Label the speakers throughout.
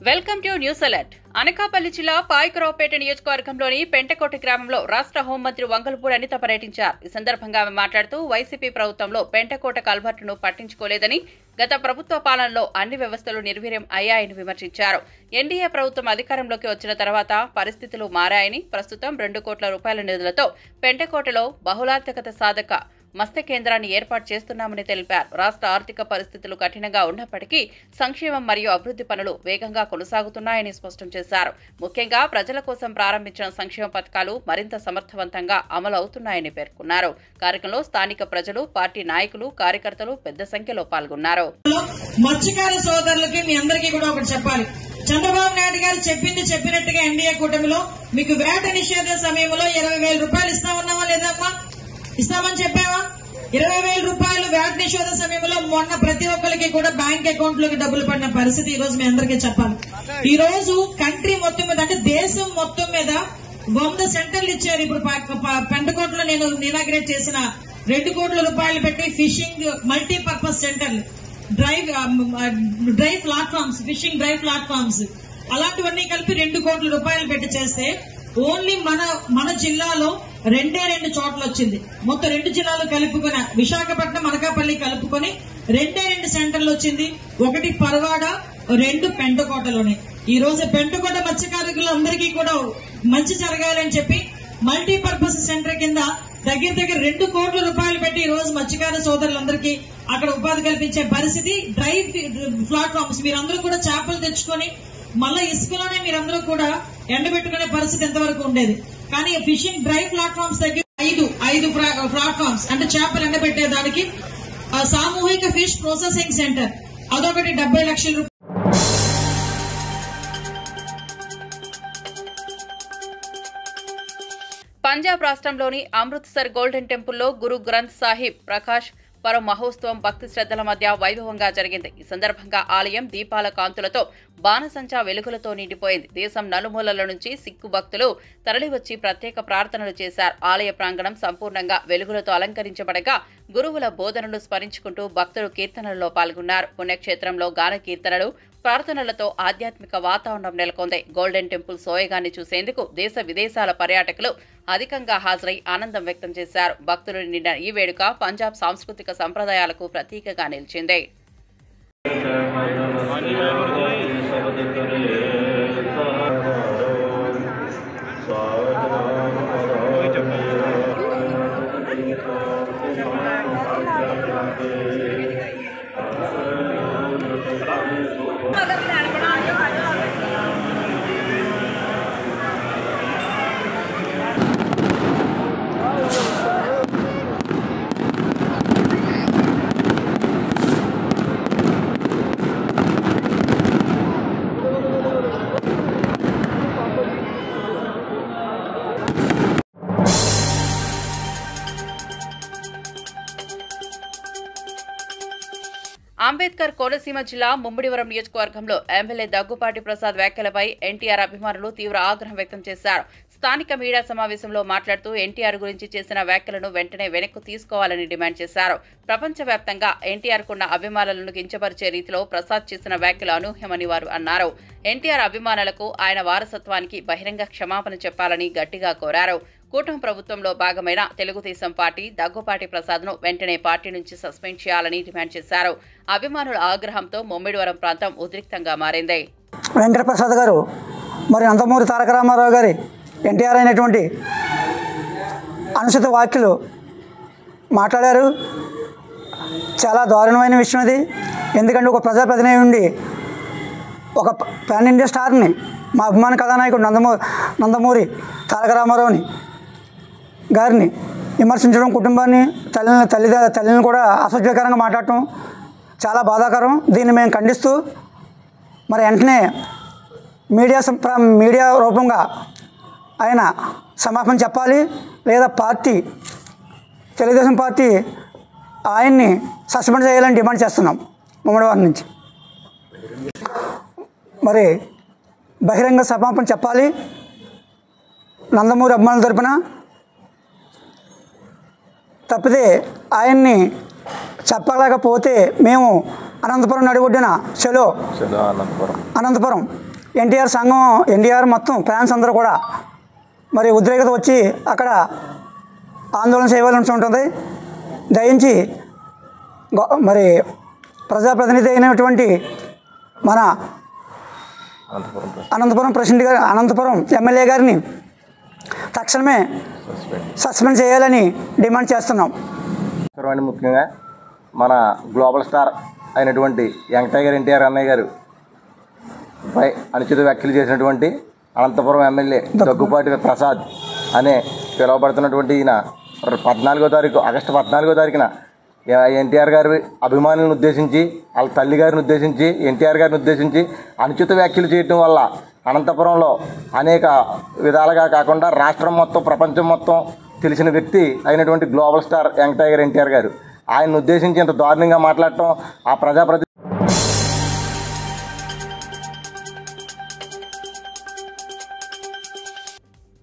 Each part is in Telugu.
Speaker 1: Welcome to news alert. Anakapalli జిల్లా పాయకరావుపేట నియోజకవర్గంలోని పెంటకోట గ్రామంలో రాష్ట్ర హోంమంత్రి వంగలపూడి అనిత పర్యటించారు. ఈ సందర్భంగా ఆమె మాట్లాడుతూ వైసీపీ ప్రభుత్వంలో పెంటకోట కల్వర్టును పట్టించుకోలేదని, గత ప్రభుత్వ పాలనలో అన్ని వ్యవస్థలు నిర్వీర్యం అయ్యాయని విమర్శించారు. ఎన్డీఏ ప్రభుత్వం అధికారంలోకి వచ్చిన తర్వాత పరిస్థితులు మారాయని, ప్రస్తుతం 2 కోట్ల రూపాయల నిధులతో పెంటకోటలో బహుళార్థకత సాధక మత్స్య కేంద్రాన్ని ఏర్పాటు చేస్తున్నామని తెలిపారు. రాష్ట్ర ఆర్థిక పరిస్థితులు కఠినంగా ఉన్నప్పటికీ సంక్షేమం మరియు అభివృద్ధి పనులు వేగంగా కొనసాగుతున్నాయని స్పష్టం చేశారు. ముఖ్యంగా ప్రజల కోసం ప్రారంభించిన సంక్షేమ పథకాలు మరింత సమర్థవంతంగా అమలు అవుతున్నాయని పేర్కొన్నారు. కార్యక్రమంలో స్థానిక ప్రజలు, పార్టీ నాయకులు, కార్యకర్తలు పెద్ద సంఖ్యలో పాల్గొన్నారు.
Speaker 2: మత్స్యకార సోదరులకి మీ అందరికీ కూడా ఒకటి చెప్పాలి. చంద్రబాబు నాయుడు గారు చెప్పినట్టుగా ఎన్డీఏ కూటమిలో మీకు వేట నిషేధ సమయంలో 20,000 రూపాయలు ఇస్తామన్నావా లేదమ్మా? ఇస్తామని చెప్పావా? 20,000 రూపాయలు వేట నిషేధ సమయంలో మొన్న ప్రతి ఒక్కరికి కూడా బ్యాంక్ అకౌంట్ లోకి డబ్బులు పడిన పరిస్థితి ఈ రోజు మీ అందరికీ చెప్పాలి. ఈ రోజు కంట్రీ మొత్తం మీద అంటే దేశం మొత్తం మీద 100 సెంటర్లు ఇచ్చారు. ఇప్పుడు పెంటకోటలో నేను ఇనాగ్రేట్ చేసిన 2 కోట్ల రూపాయలు పెట్టి ఫిషింగ్ మల్టీపర్పస్ సెంటర్లు, dry platforms, fishing dry platforms అలాంటివన్నీ కలిపి 2 కోట్ల రూపాయలు పెట్టి చేస్తే ఓన్లీ మన జిల్లాలో 2 చోట్ల వచ్చింది. మొత్తం 2 జిల్లాలు కలుపుకొని విశాఖపట్నం, అనకాపల్లి కలుపుకొని 2 సెంటర్లు వచ్చింది. ఒకటి పరవాడ, 2 పెంటకోటలోనే. ఈ రోజు పెంటకోట మత్స్యకారులు అందరికీ కూడా మంచి జరగాలని చెప్పి మల్టీపర్పస్ సెంటర్ కింద దగ్గర 2 కోట్ల రూపాయలు పెట్టి ఈ రోజు మత్స్యకార సోదరులందరికీ అక్కడ ఉపాధి కల్పించే పరిస్థితి. డ్రై ప్లాట్ఫామ్స్ మీరందరూ కూడా చేపలు తెచ్చుకొని మళ్ళా ఇసుకలోనే మీరందరూ కూడా ఎండబెట్టుకునే పరిస్థితి ఎంతవరకు ఉండేది. కానీ ఫిషింగ్ డ్రై ప్లాట్ఫామ్స్ దగ్గర 5 ప్లాట్ఫామ్స్ అంటే చేపలు ఎండబెట్టేదానికి సామూహిక ఫిష్ ప్రాసెసింగ్ సెంటర్ అదొకటి 70 లక్షల రూపాయలు.
Speaker 1: పంజాబ్ రాష్ట్రంలోని అమృత్సర్ గోల్డెన్ టెంపుల్లో గురు గ్రంథ్ సాహిబ్ ప్రకాష్ పరమ మహోత్సవం భక్తి శ్రద్ధల మధ్య వైభవంగా జరిగింది. ఈ సందర్భంగా ఆలయం దీపాల కాంతులతో, బాణసంచా వెలుగులతో నిండిపోయింది. దేశం నలుమూలల నుంచి సిక్కు భక్తులు తరలివచ్చి ప్రత్యేక ప్రార్థనలు చేశారు. ఆలయ ప్రాంగణం సంపూర్ణంగా వెలుగులతో అలంకరించబడగా గురువుల బోధనలు స్మరించుకుంటూ భక్తులు కీర్తనల్లో పాల్గొన్నారు. పుణ్యక్షేత్రంలో గాన కీర్తనలు, ప్రార్థనలతో ఆధ్యాత్మిక వాతావరణం నెలకొంది. గోల్డెన్ టెంపుల్ సోయగాన్ని చూసేందుకు దేశ విదేశాల పర్యాటకులు అధికంగా హాజరై ఆనందం వ్యక్తం చేశారు. భక్తులు నిండిన ఈ వేడుక పంజాబ్ సాంస్కృతిక సంప్రదాయాలకు ప్రతీకగా నిలిచింది. అంబేద్కర్ కోనసీమ జిల్లా ముమ్మిడివరం నియోజకవర్గంలో ఎమ్మెల్యే దగ్గుపాటి ప్రసాద్ వ్యాఖ్యలపై ఎన్టీఆర్ అభిమానులు తీవ్ర ఆగ్రహం వ్యక్తం చేశారు. స్థానిక మీడియా సమావేశంలో మాట్లాడుతూ ఎన్టీఆర్ గురించి చేసిన వ్యాఖ్యలను వెంటనే వెనక్కు తీసుకోవాలని డిమాండ్ చేశారు. ప్రపంచవ్యాప్తంగా ఎన్టీఆర్ కున్న అభిమానులను కించపరిచే రీతిలో ప్రసాద్ చేసిన వ్యాఖ్యలు అనూహ్యమని వారు అన్నారు. ఎన్టీఆర్ అభిమానులకు ఆయన వారసత్వానికి బహిరంగ క్షమాపణ చెప్పాలని గట్టిగా కోరారు. కూటమి ప్రభుత్వంలో భాగమైన తెలుగుదేశం పార్టీ దగ్గుపాటి ప్రసాద్ను వెంటనే పార్టీ నుంచి సస్పెండ్ చేయాలని డిమాండ్ చేశారు. అభిమానుల ఆగ్రహంతో ముమ్మిడివరం ప్రాంతం ఉద్రిక్తంగా మారింది.
Speaker 3: వెంకటప్రసాద్ గారు మరి నందమూరి తారక రామారావు గారి ఎన్టీఆర్ అయినటువంటి అనుచిత వ్యాఖ్యలు మాట్లాడారు. చాలా దారుణమైన విషయం అది. ఎందుకంటే ఒక ప్రజాప్రతినిధి ఉండి ఒక పాన్ ఇండియా స్టార్ని, మా అభిమాన కథానాయకుడు నందమూరి తారక రామారావుని గారిని విమర్శించడం, కుటుంబాన్ని, తల్లిని కూడా అసభ్యకరంగా మాట్లాడటం చాలా బాధాకరం. దీన్ని మేము ఖండిస్తూ మరి వెంటనే మీడియా రూపంగా ఆయన క్షమాపణ చెప్పాలి, లేదా తెలుగుదేశం పార్టీ ఆయన్ని సస్పెండ్ చేయాలని డిమాండ్ చేస్తున్నాం ముమ్మడివారి నుంచి. మరి బహిరంగ క్షమాపణ చెప్పాలి నందమూరి అభిమానుల తరపున. తప్పితే ఆయన్ని చెప్పలేకపోతే మేము అనంతపురం నడిబొడ్డున అనంతపురం ఎన్టీఆర్ సంఘం ఎన్టీఆర్ మొత్తం ఫ్యాన్స్ అందరూ కూడా మరి ఉద్రేకత వచ్చి అక్కడ ఆందోళన చేయవలసి ఉంటుంది. దయించి మరి ప్రజాప్రతినిధి అయినటువంటి మన అనంతపురం ఎమ్మెల్యే గారిని తక్షణమే సస్పెండ్ చేయాలని డిమాండ్ చేస్తున్నాం.
Speaker 4: ముఖ్యంగా మన గ్లోబల్ స్టార్ అయినటువంటి యంగ్ టైగర్ ఎన్టీఆర్ అన్నయ్య గారు పై అనుచిత వ్యాఖ్యలు చేసినటువంటి అనంతపురం ఎమ్మెల్యే దగ్గుపాటి ప్రసాద్ అనే పిలువబడుతున్నటువంటి ఈయన ఆగస్టు 14వ తారీఖున ఎన్టీఆర్ గారి అభిమానులను ఉద్దేశించి వాళ్ళ తల్లి గారిని ఉద్దేశించి ఎన్టీఆర్ గారిని ఉద్దేశించి అనుచిత వ్యాఖ్యలు చేయడం వల్ల అనంతపురంలో అనేక విధాలుగా కాకుండా రాష్ట్రం మొత్తం ప్రపంచం మొత్తం తెలిసిన వ్యక్తి అయినటువంటి global star young tiger NTR గారు ఆయన్ని ఉద్దేశించి ఇంత దారుణంగా మాట్లాడటం ఆ ప్రజాప్రతి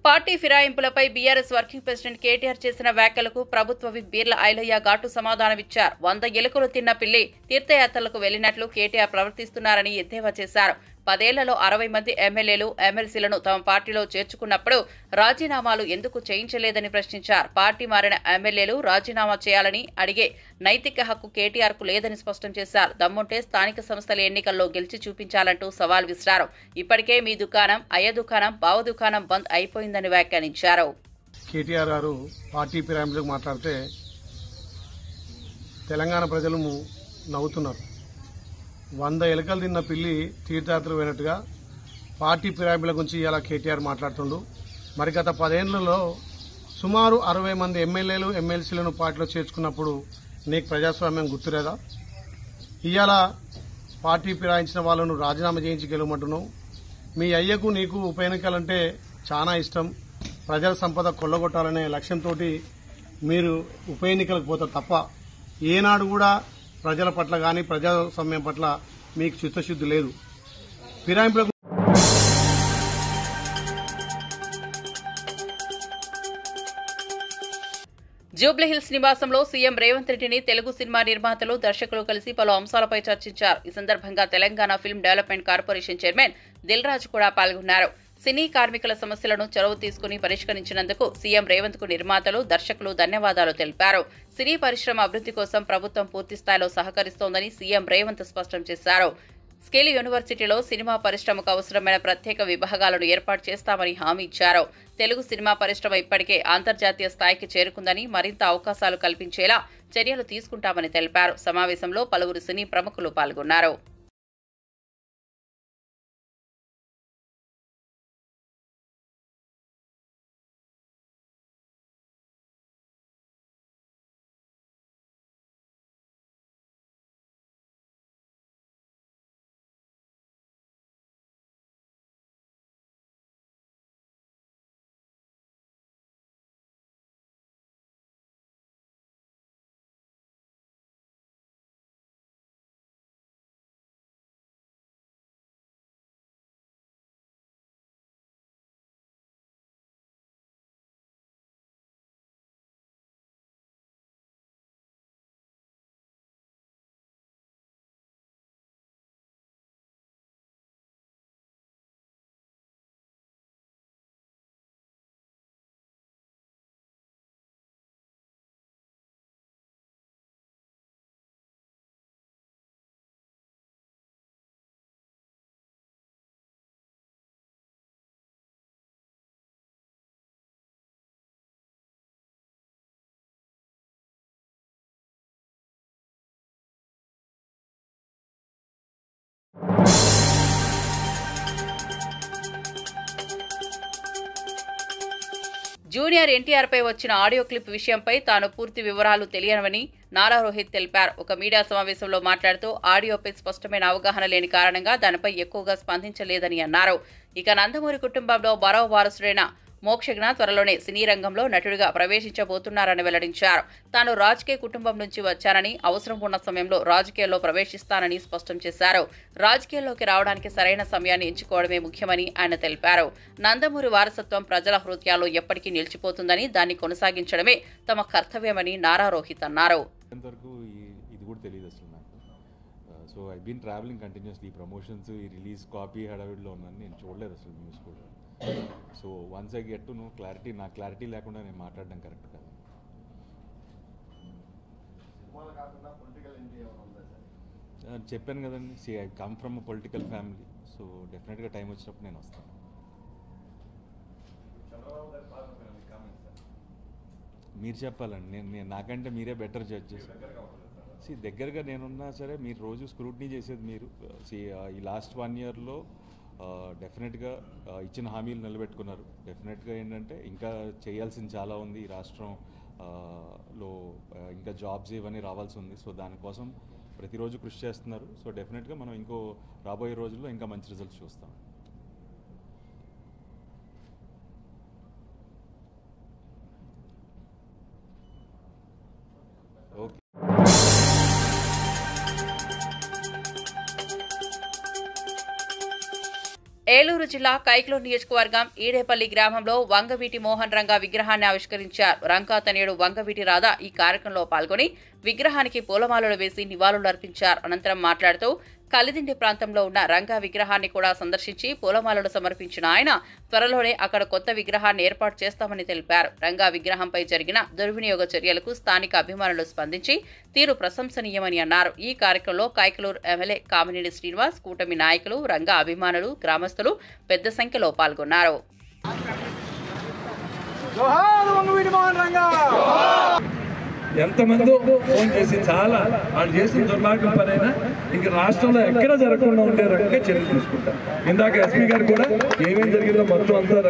Speaker 1: పార్టీ ఫిరాయింపులపై బీఆర్ఎస్ వర్కింగ్ ప్రెసిడెంట్ కేటీఆర్ చేసిన వ్యాఖ్యలకు ప్రభుత్వ విప్ బీర్ల ఐలయ్య ఘాటు సమాధానమిచ్చారు. 100 ఎలుకలు తిన్న పిల్లి తీర్థయాత్రలకు వెళ్లినట్లు కేటీఆర్ ప్రవర్తిస్తున్నారని ఎద్దేవా చేశారు. 10 ఏళ్లలో 60 మంది ఎమ్మెల్యేలు ఎమ్మెల్సీలను తమ పార్టీలో చేర్చుకున్నప్పుడు రాజీనామాలు ఎందుకు చేయించలేదని ప్రశ్నించారు. పార్టీ మారిన ఎమ్మెల్యేలు రాజీనామా చేయాలని అడిగే నైతిక హక్కు కేటీఆర్కు లేదని స్పష్టం చేశారు. దమ్ముంటే స్థానిక సంస్థల ఎన్నికల్లో గెలిచి చూపించాలంటూ సవాల్ విసిరారు. ఇప్పటికే మీ దుకాణం, అయ్య దుకాణం, బావ దుకాణం బంద్ అయిపోయిందని వ్యాఖ్యానించారు.
Speaker 5: కేటీఆర్ గారు పార్టీ ఫిరాయింపులకు మాట్లాడితే తెలంగాణ ప్రజలు నవ్వుతున్నారు. 100 ఎలుకలు తిన్న పిల్లి తీర్థయాత్ర పోయినట్టుగా పార్టీ ఫిరాయింపుల గురించి ఇలా కేటీఆర్ మాట్లాడుతుండు. మరి గత 10 ఏళ్లలో సుమారు 60 మంది ఎమ్మెల్యేలు ఎమ్మెల్సీలను పార్టీలో చేర్చుకున్నప్పుడు నీకు ప్రజాస్వామ్యం గుర్తులేదా? ఇవాళ పార్టీ ఫిరాయించిన వాళ్ళను రాజీనామా చేయించి గెలవమంటున్నావు. మీ అయ్యకు నీకు ఉప ఎన్నికలంటే చాలా ఇష్టం. ప్రజల సంపద కొల్లగొట్టాలనే లక్ష్యంతో మీరు ఉప ఎన్నికలకు పోతారు తప్ప ఏనాడు కూడా ప్రజల పట్ల కానీ ప్రజాస్వామ్యం పట్ల మీకు చిత్తశుద్ధి లేదు. ఫిరాయింపులకు
Speaker 1: జూబ్లీహిల్స్ నివాసంలో సీఎం రేవంత్ రెడ్డిని తెలుగు సినిమా నిర్మాతలు, దర్శకులు కలిసి పలు అంశాలపై చర్చించారు. ఈ సందర్భంగా Telangana film development corporation chairman Dil Raju కూడా పాల్గొన్నారు. సినీ కార్మికుల సమస్యలను చొరవ తీసుకుని పరిష్కరించినందుకు సీఎం రేవంత్ కు నిర్మాతలు, దర్శకులు ధన్యవాదాలు తెలిపారు. సినీ పరిశ్రమ అభివృద్ధి కోసం ప్రభుత్వం పూర్తిస్థాయిలో సహకరిస్తోందని సీఎం రేవంత్ స్పష్టం చేశారు. స్కిల్ యూనివర్సిటీలో సినిమా పరిశ్రమకు అవసరమైన ప్రత్యేక విభాగాలను ఏర్పాటు చేస్తామని హామీ ఇచ్చారు. తెలుగు సినిమా పరిశ్రమ ఇప్పటికే అంతర్జాతీయ స్థాయికి చేరుకుందని మరింత అవకాశాలు కల్పించేలా చర్యలు తీసుకుంటామని తెలిపారు. సమావేశంలో పలువురు సినీ ప్రముఖులు పాల్గొన్నారు. జూనియర్ ఎన్టీఆర్ పై వచ్చిన ఆడియో క్లిప్ విషయంపై తాను పూర్తి వివరాలు తెలియనివని నారా రోహిత్ తెలిపారు. ఒక మీడియా సమావేశంలో మాట్లాడుతూ ఆడియోపై స్పష్టమైన అవగాహన లేని కారణంగా దానిపై ఎక్కువగా స్పందించలేదని అన్నారు. ఇక నందమూరి కుటుంబంలో మరో వారసుడైన మోక్షజ్ఞ త్వరలోనే సినీ రంగంలో నటుడిగా ప్రవేశించబోతున్నారని వెల్లడించారు. తాను రాజకీయ కుటుంబం నుంచి వచ్చానని, అవసరం ఉన్న సమయంలో రాజకీయాల్లో ప్రవేశిస్తానని స్పష్టం చేశారు. రాజకీయాల్లోకి రావడానికి సరైన సమయాన్ని ఎంచుకోవడమే ముఖ్యమని ఆయన తెలిపారు. నందమూరి వారసత్వం ప్రజల హృదయాల్లో ఎప్పటికీ నిలిచిపోతుందని, దాన్ని కొనసాగించడమే తమ కర్తవ్యమని నారా రోహిత్ అన్నారు.
Speaker 6: So I been travelling continuously promotions ఈ రిలీజ్ కాపీ హడావిడిలో ఉన్నాను, నేను చూడలేదు అసలు న్యూస్ కూడా. So once I get to know clarity, నాకు క్లారిటీ లేకుండా నేను మాట్లాడడం కరెక్ట్ కాదు. చెప్పాను కదండి, see I come from a political family, so డెఫినెట్గా టైం వచ్చినప్పుడు నేను వస్తాను. మీరు చెప్పాలండి, నేను నాకంటే మీరే బెటర్ జడ్జ్ చేసి దగ్గరగా నేనున్నా సరే మీరు రోజు స్క్రూటినీ చేసేది మీరు. ఈ లాస్ట్ 1 yearలో డెఫినెట్గా ఇచ్చిన హామీలు నిలబెట్టుకున్నారు. డెఫినెట్గా ఏంటంటే ఇంకా చేయాల్సింది చాలా ఉంది ఈ రాష్ట్రంలో, ఇంకా జాబ్స్ ఇవన్నీ రావాల్సి ఉంది. సో దానికోసం ప్రతిరోజు కృషి చేస్తున్నారు. సో డెఫినెట్గా మనం ఇంకో రాబోయే రోజుల్లో ఇంకా మంచి రిజల్ట్స్ చూస్తాం. ఓకే.
Speaker 1: ఏలూరు జిల్లా కైక్లూరు నియోజకవర్గం ఈడేపల్లి గ్రామంలో వంగవీటి మోహన్ రంగా విగ్రహాన్ని ఆవిష్కరించారు. రంగా తనయుడు వంగవీటి రాధ ఈ కార్యక్రమంలో పాల్గొని విగ్రహానికి పూలమాలలు వేసి నివాళులర్పించారు. అనంతరం మాట్లాడుతూ కలిదిండి ప్రాంతంలో ఉన్న రంగా విగ్రహాన్ని కూడా సందర్శించి పూలమాలలు సమర్పించిన ఆయన త్వరలోనే అక్కడ కొత్త విగ్రహాన్ని ఏర్పాటు చేస్తామని తెలిపారు. రంగా విగ్రహంపై జరిగిన దుర్వినియోగ చర్యలకు స్థానిక అభిమానులు స్పందించి తీరు ప్రశంసనీయమని అన్నారు. ఈ కార్యక్రమంలో కైకలూరు ఎమ్మెల్యే కామినేని శ్రీనివాస్, కూటమి నాయకులు, రంగా అభిమానులు, గ్రామస్తులు పెద్ద సంఖ్యలో పాల్గొన్నారు.
Speaker 7: ఎంతమందో ఫోన్ చేసి చాలా వాళ్ళు చేసిన దుర్మార్గం పనైనా ఇంక రాష్ట్రంలో ఎక్కడ జరగకుండా ఉండే రకంగా చర్యలు తీసుకుంటారు. ఇందాక ఎస్పీ గారు కూడా ఏమేమి జరిగిందో మొత్తం అంతా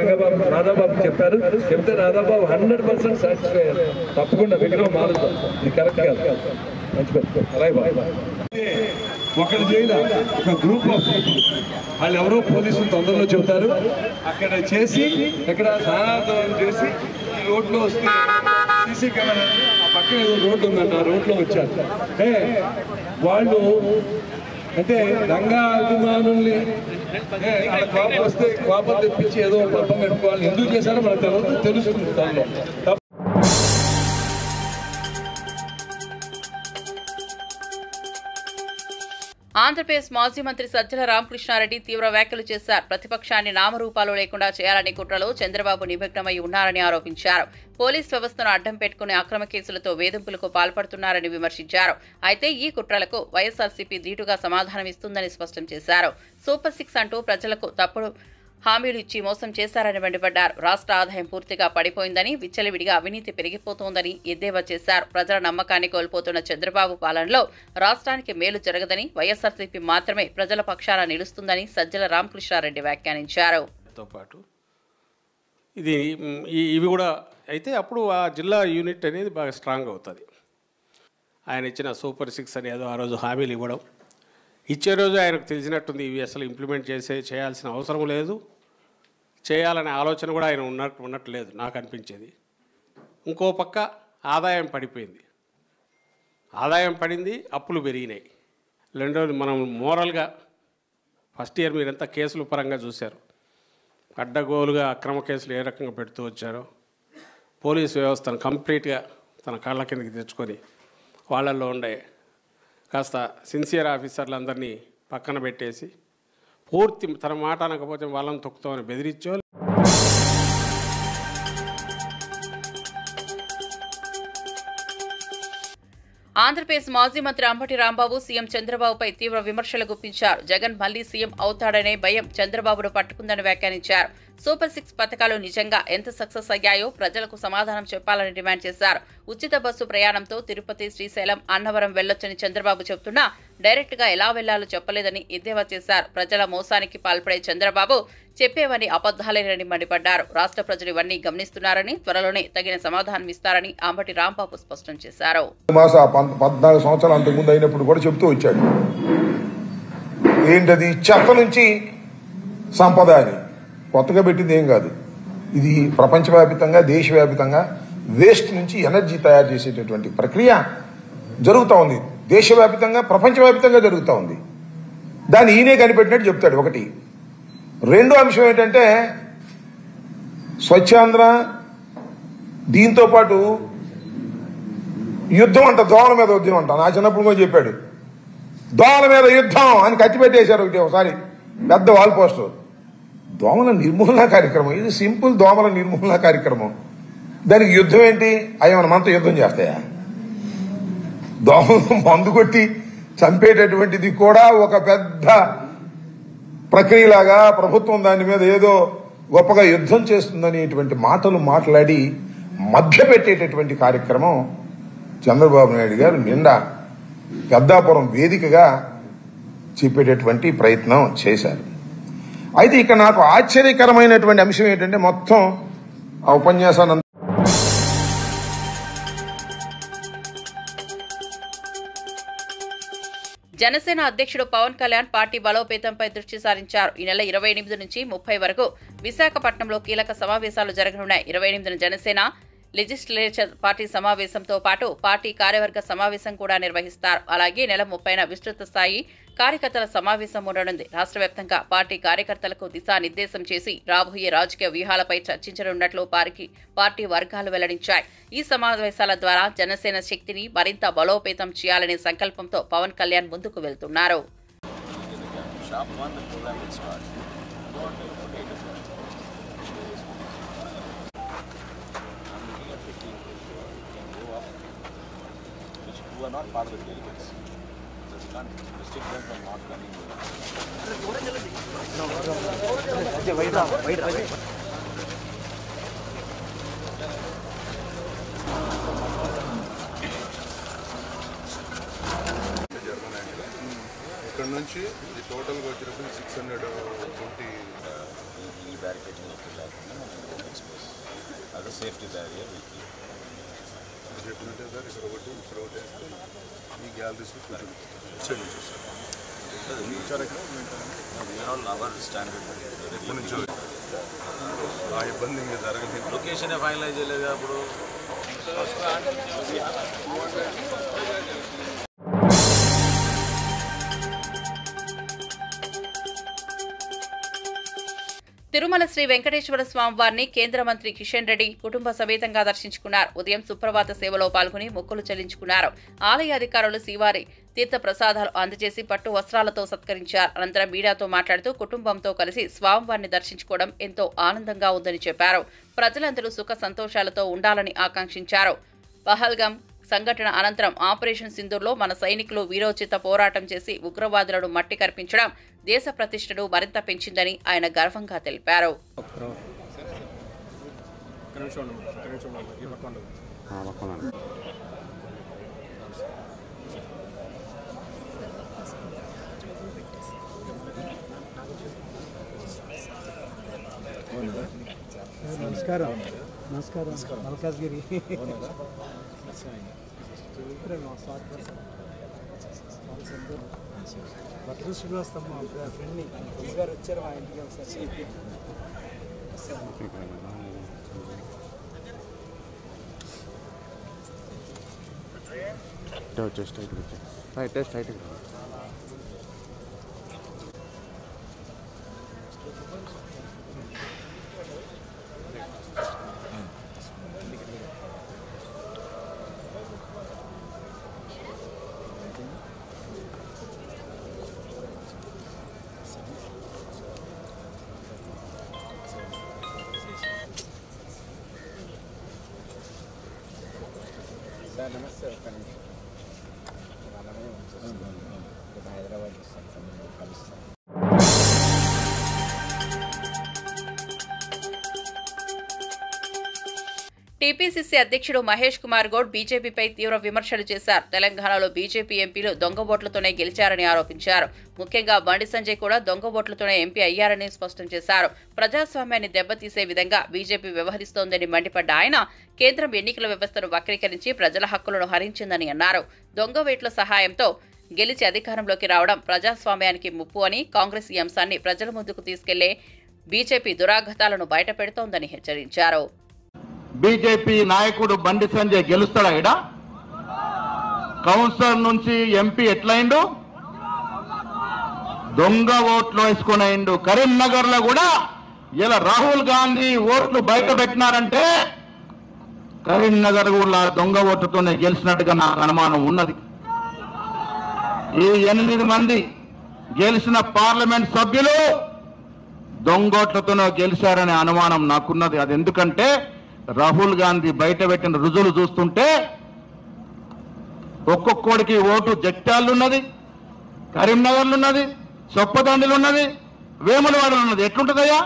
Speaker 7: రాధాబాబు చెప్పారు. చెప్తే రాధాబాబు 100% సాటిస్ఫై అయ్యారు. తప్పకుండా విగ్రహం మారుతాం, ఇది కరెక్ట్ కాదు. ఒకరు చేయదా ఒక గ్రూప్ ఆఫ్ పీపుల్ వాళ్ళు ఎవరో పోలీసులు తొందరలో చెబుతారు, అక్కడ చేసి ఇక్కడ స్నానార్థం చేసి ఈ రోడ్లో వస్తే సీసీ కెమెరా ఆ పక్కన ఏదో రోడ్డు ఉందంట, ఆ రోడ్లో వచ్చారు. వాళ్ళు అంటే రంగా అభిమానుల్ని వాళ్ళ కోపం వస్తే కోపం తెప్పించి ఏదో పబ్బం పెట్టుకోవాలి. ఎందుకు చేశారో మనకు తెలుస్తుంది దానిలో.
Speaker 1: ఆంధ్రప్రదేశ్ మాజీ మంత్రి సజ్జల రామకృష్ణారెడ్డి తీవ్ర వ్యాఖ్యలు చేశారు. ప్రతిపక్షాన్ని నామరూపాలు లేకుండా చేయాలని కుట్రలో చంద్రబాబు నిమగ్నమై ఉన్నారని ఆరోపించారు. పోలీస్ వ్యవస్థను అడ్డం పెట్టుకుని అక్రమ కేసులతో వేధింపులకు పాల్పడుతున్నారని విమర్శించారు. అయితే ఈ కుట్రలకు వైఎస్ఆర్సీపీ ధీటుగా సమాధానమిస్తుందని స్పష్టం చేశారు. సూపర్ 6 అంటూ ప్రజలకు తప్పుడు హామీలు ఇచ్చి మోసం చేశారని మండిపడ్డారు. రాష్ట్ర ఆదాయం పూర్తిగా పడిపోయిందని, విచ్చలవిడిగా అవినీతి పెరిగిపోతోందని ఎద్దేవా చేశారు. ప్రజల నమ్మకాన్ని కోల్పోతున్న చంద్రబాబు పాలనలో రాష్ట్రానికి మేలు జరగదని, వైఎస్ఆర్సీపీ మాత్రమే ప్రజల పక్షాన నిలుస్తుందని సజ్జల రామకృష్ణారెడ్డి వ్యాఖ్యానించారు.
Speaker 8: ఇవి కూడా అయితే అప్పుడు ఆ జిల్లా యూనిట్ అనేది బాగా స్ట్రాంగ్ అవుతుంది. ఆయన ఇచ్చిన సూపర్ 6 అనేది ఆ రోజు హామీలు ఇవ్వడం, ఇచ్చే రోజు ఆయనకు తెలిసినట్టుంది ఇవి అసలు ఇంప్లిమెంట్ చేయాల్సిన అవసరం లేదు, చేయాలనే ఆలోచన కూడా ఆయన ఉన్నట్లేదు నాకు అనిపించేది. ఇంకో పక్క ఆదాయం పడిపోయింది, ఆదాయం పడింది, అప్పులు పెరిగినాయి. రెండోది మనం మోరల్గా ఫస్ట్ ఇయర్ మీరు ఎంత కేసుల పరంగా చూశారు, అడ్డగోలుగా అక్రమ కేసులు ఏ రకంగా పెడుతూ వచ్చారో, పోలీసు వ్యవస్థను కంప్లీట్గా తన కాళ్ళ కిందకి తెచ్చుకొని వాళ్ళల్లో ఉండే కాస్త సిన్సియర్ ఆఫీసర్లందరినీ పక్కన పెట్టేసి పూర్తి తన మాట అనకపోతే వాళ్ళని తొక్కుతామని బెదిరించో.
Speaker 1: ఆంధ్రప్రదేశ్ మాజీ మంత్రి అంబటి రాంబాబు సీఎం చంద్రబాబుపై తీవ్ర విమర్శలు గుప్పించారు. జగన్ మళ్లీ సీఎం అవుతాడనే భయం చంద్రబాబును పట్టుకుందని వ్యాఖ్యానించారు. సూపర్ 6 పథకాలు నిజంగా ఎంత సక్సెస్ అయ్యాయో ప్రజలకు సమాధానం చెప్పాలని డిమాండ్ చేశారు. ఉచిత బస్సు ప్రయాణంతో తిరుపతి, శ్రీశైలం, అన్నవరం వెళ్లొచ్చని చంద్రబాబు చెబుతున్నా డైరెక్ట్ గా ఎలా వెళ్లాలో చెప్పలేదని ఎద్దేవా చేశారు. ప్రజల మోసానికి పాల్పడే చంద్రబాబు చెప్పేవని అబద్దాలేనని మండిపడ్డారు. రాష్ట్ర ప్రజలు ఇవన్నీ గమనిస్తున్నారని, త్వరలోనే తగిన సమాధానం ఇస్తారని అంబటి రాంబాబు స్పష్టం చేశారు.
Speaker 9: 14 సంవత్సరాలు అంతకుముందు అయినప్పుడు కూడా చెబుతూ వచ్చాడు, ఏంటది చెత్త నుంచి సంపద అని. కొత్తగా పెట్టింది ఏం కాదు, ఇది ప్రపంచవ్యాప్తంగా దేశవ్యాప్తంగా వేస్ట్ నుంచి ఎనర్జీ తయారు చేసేటటువంటి ప్రక్రియ జరుగుతూ ఉంది. దేశవ్యాప్తంగా ప్రపంచవ్యాప్తంగా జరుగుతూ ఉంది. దాన్ని ఈయనే కనిపెట్టినట్టు చెప్తాడు. ఒకటి. రెండో అంశం ఏంటంటే స్వచ్ఛాంధ్ర, దీంతో పాటు యుద్ధం అంట, దోమల మీద ఉద్యమం అంట. నా చిన్నప్పుడు కూడా చెప్పాడు, దోమల మీద యుద్ధం అని కట్టిపెట్టేశారు ఒకసారి పెద్ద వాల్ పోస్టర్. దోమల నిర్మూలన కార్యక్రమం, ఇది సింపుల్ దోమల నిర్మూలన కార్యక్రమం. దానికి యుద్ధం ఏంటి? అవి మన మనతో యుద్ధం చేస్తాయా? దోమలు మందు కొట్టి చంపేటటువంటిది కూడా ఒక పెద్ద ప్రక్రియలాగా ప్రభుత్వం దాని మీద ఏదో గొప్పగా యుద్ధం చేస్తుందనేటువంటి మాటలు మాట్లాడి మభ్యపెట్టేటటువంటి కార్యక్రమం చంద్రబాబు నాయుడు గారు నిండా పెద్దాపురం వేదికగా చెప్పేటటువంటి ప్రయత్నం చేశారు. అయితే ఇక్కడ నాకు ఆశ్చర్యకరమైనటువంటి అంశం ఏంటంటే మొత్తం ఆ ఉపన్యాసాన్ని
Speaker 1: జనసేన అధ్యక్షుడు పవన్ కళ్యాణ్ పార్టీ బలోపేతంపై దృష్టి సారించారు. ఈ నెల 28 నుంచి 30 వరకు విశాఖపట్నంలో కీలక సమావేశాలు జరగనున్నాయి. 28న జనసేన లెజిస్లేచర్ పార్టీ సమావేశంతో పాటు పార్టీ కార్యవర్గ సమావేశం కూడా నిర్వహిస్తారు. అలాగే నెల 30న విస్తృత స్థాయి కార్యకర్తల సమావేశం ఉండనుంది. రాష్ట్ర వ్యాప్తంగా పార్టీ కార్యకర్తలకు దిశానిర్దేశం చేసి రాబోయే రాజకీయ వ్యూహాలపై చర్చించనున్నట్లు పార్టీ వర్గాలు వెల్లడించాయి. ఈ సమావేశాల ద్వారా జనసేన శక్తిని మరింత బలోపేతం చేయాలనే సంకల్పంతో పవన్ కళ్యాణ్ ముందుకు వెళ్తున్నారు.
Speaker 10: Who are not part of the delegates. So we can't restrict them from not coming.
Speaker 11: ఇక్కడ నుంచి టోటల్గా వచ్చినప్పుడు 620
Speaker 10: ఈ బ్యారికేడింగ్ లేకుండా ఎక్స్ప్రెస్ అది సేఫ్టీ బ్యారియర్
Speaker 11: చెప్పినట్టే సార్. ఇక్కడ ఒకటి ఇక్కడ ఒకటి వేస్తే ఈ గ్యాలరీస్ ఆ ఇబ్బంది ఇంకా జరగలేదు.
Speaker 10: లొకేషన్ ఫైనలైజ్ చేయలేదు అప్పుడు.
Speaker 1: తిరుమల శ్రీ వెంకటేశ్వర స్వామి వారిని కేంద్ర మంత్రి కిషన్ రెడ్డి కుటుంబ సమేతంగా దర్శించుకున్నారు. ఉదయం సుప్రభాత సేవలో పాల్గొని మొక్కులు చెల్లించుకున్నారు. ఆలయ అధికారులు శ్రీవారి తీర్థ ప్రసాదాలు అందజేసి పట్టు వస్త్రాలతో సత్కరించారు. అనంతరం మీడియాతో మాట్లాడుతూ కుటుంబంతో కలిసి స్వామివారిని దర్శించుకోవడం ఎంతో ఆనందంగా ఉందని చెప్పారు. ప్రజలందరూ సుఖ సంతోషాలతో ఉండాలని ఆకాంక్షించారు. పహల్గాం సంఘటన అనంతరం ఆపరేషన్ సింధూర్లో మన సైనికులు వీరోచిత పోరాటం చేసి ఉగ్రవాదులను మట్టి కర్పించడం దేశ ప్రతిష్టను మరింత పెంచిందని ఆయన గర్వంగా తెలిపారు.
Speaker 3: నమస్కారం. మల్కాజ్గిరి బట్టలు శ్రీనివాస్ మా ఫ్రెండ్ని గారు వచ్చారు మా ఇంటికి ఒకసారి. నమస్తే. హైదరాబాద్ కలుస్తాం.
Speaker 1: టీపీసీసీ అధ్యక్షుడు మహేష్ కుమార్ గౌడ్ బీజేపీపై తీవ్ర విమర్శలు చేశారు. తెలంగాణలో బీజేపీ ఎంపీలు దొంగ ఓట్లతోనే గెలిచారని ఆరోపించారు. ముఖ్యంగా బండి సంజయ్ కూడా దొంగ ఓట్లతోనే ఎంపీ అయ్యారని స్పష్టం చేశారు. ప్రజాస్వామ్యాన్ని దెబ్బతీసే విధంగా బీజేపీ వ్యవహరిస్తోందని మండిపడ్డ ఆయన కేంద్రం ఎన్నికల వ్యవస్థను వక్రీకరించి ప్రజల హక్కులను హరించిందని అన్నారు. దొంగ ఓట్ల సహాయంతో గెలిచి అధికారంలోకి రావడం ప్రజాస్వామ్యానికి ముప్పు అని, కాంగ్రెస్ ఈ అంశాన్ని ప్రజల ముందుకు తీసుకెళ్లే బీజేపీ దురాఘాతాలను బయటపెడుతోందని హెచ్చరించారు.
Speaker 12: బీజేపీ నాయకుడు బండి సంజయ్ గెలుస్తాడా? ఇడ కౌన్సిలర్ నుంచి ఎంపీ ఎట్లయిండు? దొంగ ఓట్లు వేసుకుని అయిండు. కరీంనగర్ లో కూడా ఇలా రాహుల్ గాంధీ ఓట్లు బయట పెట్టినారంటే కరీంనగర్ కూడా దొంగ ఓట్లతోనే గెలిచినట్టుగా నాకు అనుమానం ఉన్నది. ఈ 8 మంది గెలిచిన పార్లమెంట్ సభ్యులు దొంగోట్లతోనో గెలిచారనే అనుమానం నాకున్నది. అది ఎందుకంటే రాహుల్ గాంధీ బయట పెట్టిన రుజువులు చూస్తుంటే ఒక్కొక్కడికి ఓటు జగిత్యాలలో ఉన్నది, కరీంనగర్లో ఉన్నది, చొప్పదండిలో ఉన్నది, వేములవాడలో ఉన్నది. ఎట్లుంటుందయ్యా?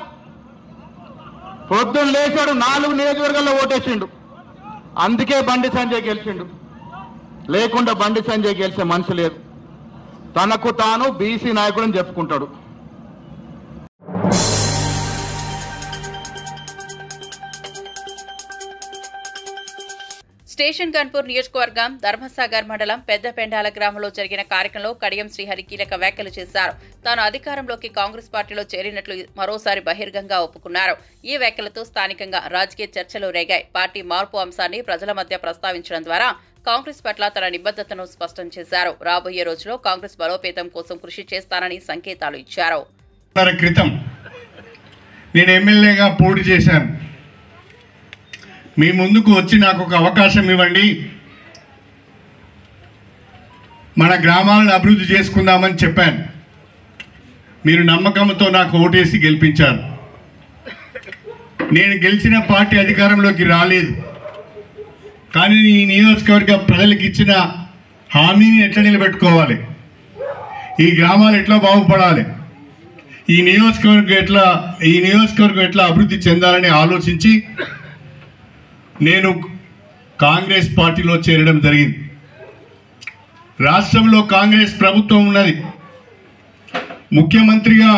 Speaker 12: పొద్దున్న లేచాడు 4 నియోజకవర్గాల్లో ఓటేసిండు, అందుకే బండి సంజయ్ గెలిచిండు. లేకుండా బండి సంజయ్ గెలిచే మనిషి లేదు. తనకు తాను బీసీ నాయకుడని చెప్పుకుంటాడు.
Speaker 1: స్టేషన్ గన్పూర్ నియోజకవర్గం ధర్మసాగర్ మండలం పెద్దపెండాల గ్రామంలో జరిగిన కార్యక్రమంలో కడియం శ్రీహరి కీలక వ్యాఖ్యలు చేశారు. తాను అధికారంలోకి కాంగ్రెస్ పార్టీలో చేరినట్లు మరోసారి బహిర్గంగా ఒప్పుకున్నారు. ఈ వ్యాఖ్యలతో స్థానికంగా రాజకీయ చర్చలు రేగాయి. పార్టీ మార్పు అంశాన్ని ప్రజల మధ్య ప్రస్తావించడం ద్వారా కాంగ్రెస్ పట్ల తన నిబద్ధతను స్పష్టం చేశారు. రాబోయే రోజుల్లో కాంగ్రెస్ బలోపేతం కోసం కృషి చేస్తానని సంకేతాలు ఇచ్చారు.
Speaker 13: క్రితం నేను ఎమ్మెల్యేగా పోటీ చేశాను. మీ ముందుకు వచ్చి నాకు ఒక అవకాశం ఇవ్వండి, మన గ్రామాలను అభివృద్ధి చేసుకుందామని చెప్పాను. మీరు నమ్మకంతో నాకు ఓటేసి గెలిపించారు. నేను గెలిచిన పార్టీ అధికారంలోకి రాలేదు, కానీ ఈ నియోజకవర్గ ప్రజలకు ఇచ్చిన హామీని ఎట్లా నిలబెట్టుకోవాలి, ఈ గ్రామాలు ఎట్లా బాగుపడాలి, ఈ నియోజకవర్గం ఎట్లా అభివృద్ధి చెందాలని ఆలోచించి నేను కాంగ్రెస్ పార్టీలో చేరడం జరిగింది. రాష్ట్రంలో కాంగ్రెస్ ప్రభుత్వం ఉన్నది. ముఖ్యమంత్రిగా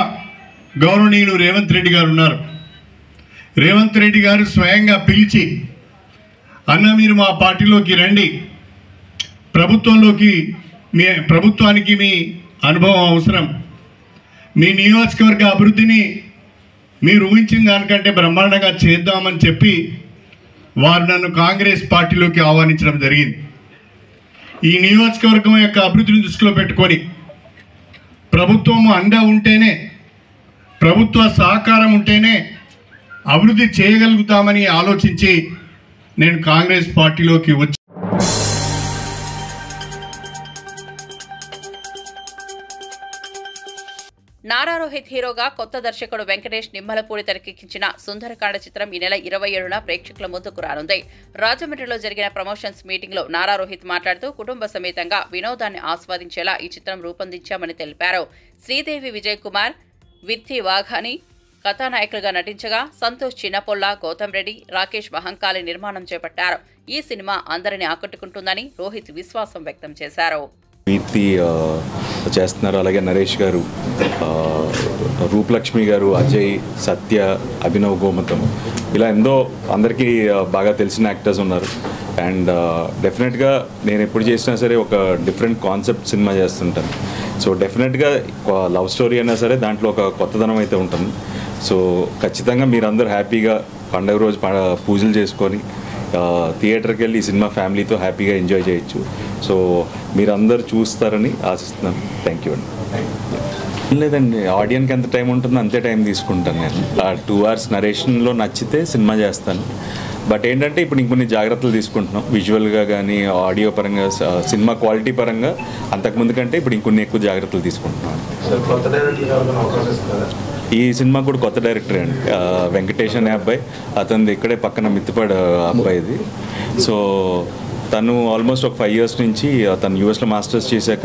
Speaker 13: గౌరవనీయులు రేవంత్ రెడ్డి గారు ఉన్నారు. రేవంత్ రెడ్డి గారు స్వయంగా పిలిచి, అన్న మీరు మా పార్టీలోకి రండి, ప్రభుత్వానికి మీ అనుభవం అవసరం, మీ నియోజకవర్గ అభివృద్ధిని మీరు ఊహించిన దానికంటే బ్రహ్మాండంగా చేద్దామని చెప్పి వారు నన్ను కాంగ్రెస్ పార్టీలోకి ఆహ్వానించడం జరిగింది. ఈ నియోజకవర్గం యొక్క అభివృద్ధిని దృష్టిలో పెట్టుకొని ప్రభుత్వం అండ ఉంటేనే, ప్రభుత్వ సహకారం ఉంటేనే అభివృద్ధి చేయగలుగుతామని ఆలోచించి నేను కాంగ్రెస్ పార్టీలోకి వచ్చి
Speaker 1: నారా రోహిత్ హీరోగా కొత్త దర్శకుడు వెంకటేష్ నిమ్మలపూడి తెరకెక్కించిన సుందరకాండ చిత్రం ఈ నెల 27న ప్రేక్షకుల ముందుకు రానుంది. రాజమండ్రిలో జరిగిన ప్రమోషన్స్ మీటింగ్ లో నారా రోహిత్ మాట్లాడుతూ కుటుంబ సమేతంగా వినోదాన్ని ఆస్వాదించేలా ఈ చిత్రం రూపొందించామని తెలిపారు. శ్రీదేవి విజయ్ కుమార్, విత్తి వాఘాని కథానాయకులుగా నటించగా సంతోష్ చిన్నపొల్ల, గౌతమ్ రెడ్డి, రాకేష్ మహంకాళి నిర్మాణం చేపట్టారు. ఈ సినిమా అందరినీ ఆకట్టుకుంటుందని రోహిత్ విశ్వాసం వ్యక్తం చేశారు.
Speaker 6: కీర్తి చేస్తున్నారు, అలాగే నరేష్ గారు, రూపలక్ష్మి గారు, అజయ్, సత్య, అభినవ్ గోమతం, ఇలా ఎంతో అందరికీ బాగా తెలిసిన యాక్టర్స్ ఉన్నారు. అండ్ డెఫినెట్గా నేను ఎప్పుడు చేసినా సరే ఒక డిఫరెంట్ కాన్సెప్ట్ సినిమా చేస్తుంటాను. సో డెఫినెట్గా లవ్ స్టోరీ అయినా సరే దాంట్లో ఒక కొత్తదనం అయితే ఉంటుంది. సో ఖచ్చితంగా మీరందరూ హ్యాపీగా పండుగ రోజు పూజలు చేసుకొని థియేటర్కి వెళ్ళి ఈ సినిమా ఫ్యామిలీతో హ్యాపీగా ఎంజాయ్ చేయొచ్చు. సో మీరందరూ చూస్తారని ఆశిస్తున్నాను. థ్యాంక్ యూ అండి. లేదండి, ఆడియన్కి ఎంత టైం ఉంటుందో అంతే టైం తీసుకుంటాను నేను. 2 hours నరేషన్లో నచ్చితే సినిమా చేస్తాను. బట్ ఏంటంటే ఇప్పుడు ఇంకొన్ని జాగ్రత్తలు తీసుకుంటున్నాం, విజువల్గా కానీ ఆడియో పరంగా, సినిమా క్వాలిటీ పరంగా అంతకుముందు కంటే ఇప్పుడు ఇంకొన్ని ఎక్కువ జాగ్రత్తలు తీసుకుంటున్నాం. ఈ సినిమా కూడా కొత్త డైరెక్టర్ అండి, వెంకటేష్ అనే అబ్బాయి, అతనిది ఇక్కడే పక్కన మిత్తిపాడు అబ్బాయిది. సో తను ఆల్మోస్ట్ ఒక 5 years నుంచి తను యూఎస్లో మాస్టర్స్ చేశాక